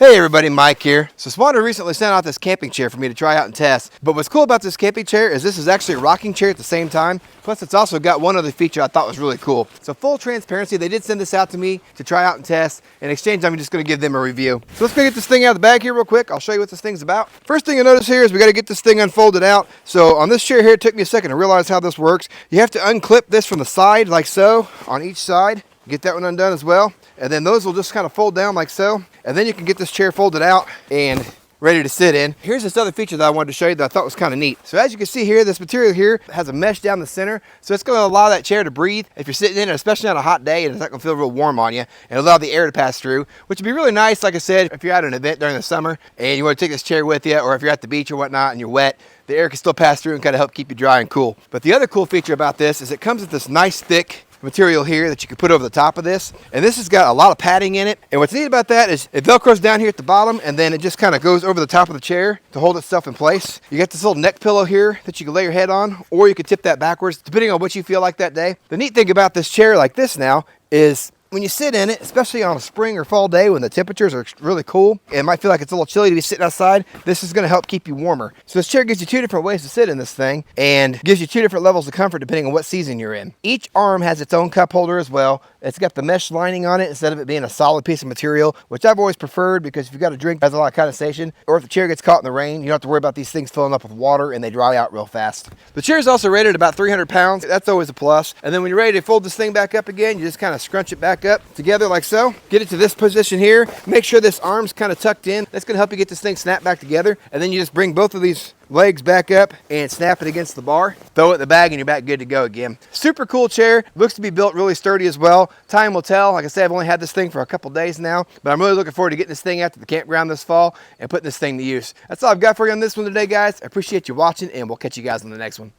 Hey everybody, Mike here. So Swonder recently sent out this camping chair for me to try out and test. But what's cool about this camping chair is this is actually a rocking chair at the same time. Plus it's also got one other feature I thought was really cool. So full transparency, they did send this out to me to try out and test. In exchange, I'm just gonna give them a review. So let's go get this thing out of the bag here real quick. I'll show you what this thing's about. First thing you'll notice here is we gotta get this thing unfolded out. So on this chair here, it took me a second to realize how this works. You have to unclip this from the side like so, on each side. Get that one undone as well. And then those will just kind of fold down like so. And then you can get this chair folded out and ready to sit in. Here's this other feature that I wanted to show you that I thought was kind of neat. So as you can see here, this material here has a mesh down the center. So it's gonna allow that chair to breathe if you're sitting in it, especially on a hot day, and it's not gonna feel real warm on you, and allow the air to pass through, which would be really nice, like I said, if you're at an event during the summer and you wanna take this chair with you, or if you're at the beach or whatnot and you're wet, the air can still pass through and kind of help keep you dry and cool. But the other cool feature about this is it comes with this nice thick material here that you can put over the top of this, and this has got a lot of padding in it. And what's neat about that is it velcros down here at the bottom, and then it just kind of goes over the top of the chair to hold itself in place. You got this little neck pillow here that you can lay your head on, or you can tip that backwards depending on what you feel like that day. The neat thing about this chair like this now is when you sit in it, especially on a spring or fall day when the temperatures are really cool, it might feel like it's a little chilly to be sitting outside, this is gonna help keep you warmer. So this chair gives you two different ways to sit in this thing and gives you two different levels of comfort depending on what season you're in. Each arm has its own cup holder as well. It's got the mesh lining on it instead of it being a solid piece of material, which I've always preferred because if you've got a drink that has a lot of condensation, or if the chair gets caught in the rain, you don't have to worry about these things filling up with water and they dry out real fast. The chair is also rated about 300 pounds. That's always a plus. And then when you're ready to fold this thing back up again, you just kind of scrunch it back up together like so. Get it to this position here. Make sure this arm's kind of tucked in. That's gonna help you get this thing snapped back together. And then you just bring both of these legs back up and snap it against the bar. Throw it in the bag and you're back good to go again. Super cool chair. Looks to be built really sturdy as well. Time will tell. Like I said, I've only had this thing for a couple days now, but I'm really looking forward to getting this thing out to the campground this fall and putting this thing to use. That's all I've got for you on this one today, guys. I appreciate you watching, and we'll catch you guys on the next one.